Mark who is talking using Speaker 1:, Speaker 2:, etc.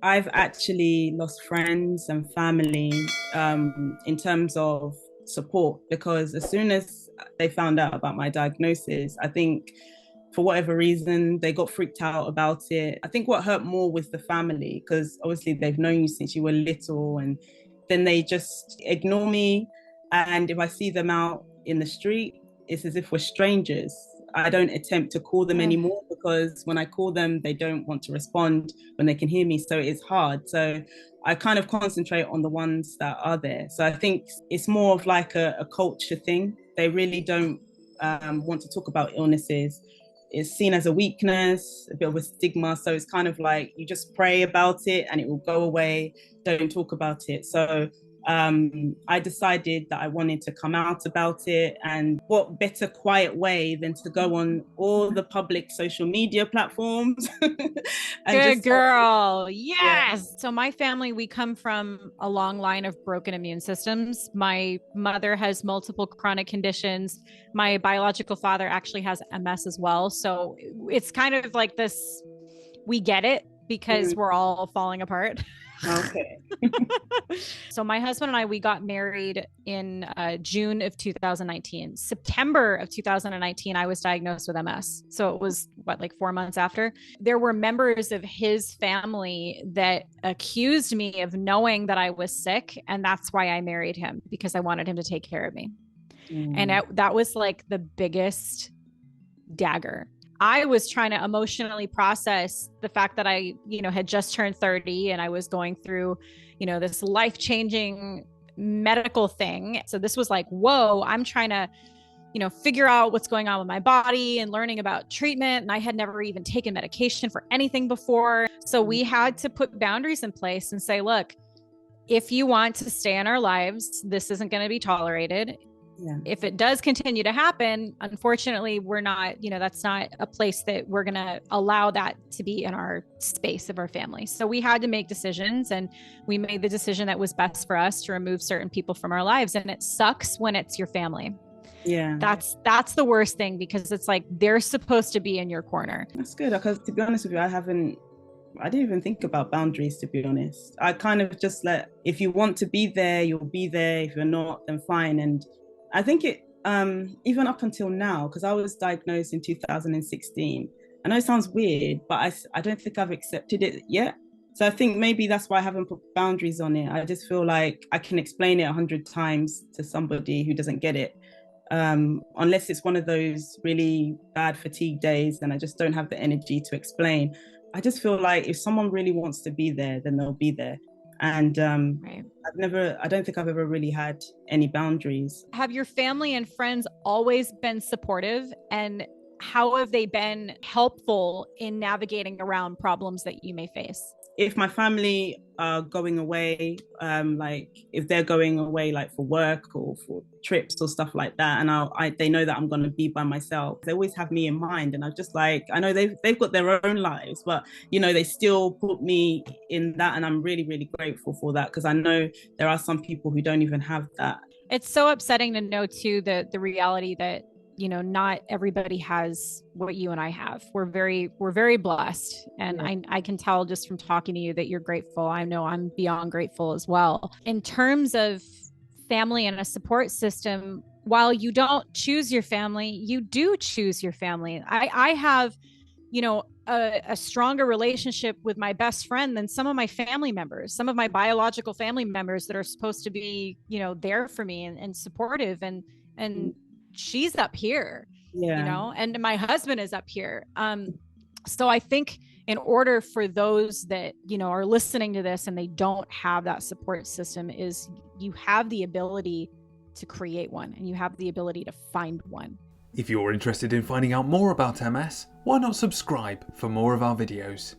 Speaker 1: I've actually lost friends and family in terms of support because as soon as they found out about my diagnosis, I think for whatever reason, they got freaked out about it. I think what hurt more was the family because obviously they've known you since you were little and then they just ignore me. And if I see them out in the street, it's as if we're strangers. I don't attempt to call them
Speaker 2: Mm.
Speaker 1: anymore because when I call them, they don't want to respond when they can hear me. So it's hard. So I kind of concentrate on the ones that are there. So I think it's more of like a culture thing. They really don't want to talk about illnesses. It's seen as a weakness, a bit of a stigma. So it's kind of like you just pray about it and it will go away. Don't talk about it. So I decided that I wanted to come out about it. And what better quiet way than to go on all the public social media platforms and
Speaker 2: Good
Speaker 1: just tell
Speaker 2: girl.
Speaker 1: yeah.
Speaker 2: Yes. So my family, we come from a long line of broken immune systems. My mother has multiple chronic conditions. My biological father actually has MS as well. So it's kind of like this, we get it because
Speaker 1: Mm,
Speaker 2: we're all falling apart.
Speaker 1: okay.
Speaker 2: So my husband and I, we got married in June of 2019. September of 2019, I was diagnosed with MS. So it was what, like 4 months after. There were members of his family that accused me of knowing that I was sick, and that's why I married him, because I wanted him to take care of me. And
Speaker 1: Mm,
Speaker 2: that was like the biggest dagger. I was trying to emotionally process the fact that I, had just turned 30 and I was going through, this life-changing medical thing. So this was like, whoa, I'm trying to, figure out what's going on with my body and learning about treatment. And I had never even taken medication for anything before. So
Speaker 1: mm,
Speaker 2: we had to put boundaries in place and say, look, if you want to stay in our lives, this isn't going to be tolerated.
Speaker 1: yeah.
Speaker 2: If it does continue to happen, unfortunately, we're not, that's not a place that we're going to allow that to be in our space of our family. So we had to make decisions, and we made the decision that was best for us to remove certain people from our lives. And it sucks when it's your family.
Speaker 1: Yeah.
Speaker 2: That's the worst thing, because it's like they're supposed to be in your corner.
Speaker 1: That's good because to be honest with you, I didn't even think about boundaries, to be honest. I kind of just let, if you want to be there, you'll be there. If you're not, then fine. And I think even up until now, because I was diagnosed in 2016. I know it sounds weird, but I don't think I've accepted it yet. So I think maybe that's why I haven't put boundaries on it. I just feel like I can explain it 100 times to somebody who doesn't get it. Unless it's one of those really bad fatigue days and I just don't have the energy to explain. I just feel like if someone really wants to be there, then they'll be there. And
Speaker 2: Right.
Speaker 1: I don't think I've ever really had any boundaries.
Speaker 2: Have your family and friends always been supportive, and how have they been helpful in navigating around problems that you may face?
Speaker 1: If my family are going away, like if they're going away like for work or for trips or stuff like that, and they know that I'm going to be by myself, they always have me in mind. And I'm just like, I know they've got their own lives, but they still put me in that, and I'm really really grateful for that because I know there are some people who don't even have that.
Speaker 2: It's so upsetting to know too the reality that not everybody has what you and I have. We're very blessed, and
Speaker 1: Yeah.
Speaker 2: I can tell just from talking to you that you're grateful. I know I'm beyond grateful as well. In terms of family and a support system, while you don't choose your family, you do choose your family. I have a stronger relationship with my best friend than some of my family members, some of my biological family members that are supposed to be, there for me and supportive. And she's up here,
Speaker 1: Yeah.
Speaker 2: and my husband is up here. So I think in order for those that, are listening to this and they don't have that support system, is you have the ability to create one, and you have the ability to find one.
Speaker 3: If you're interested in finding out more about MS, why not subscribe for more of our videos?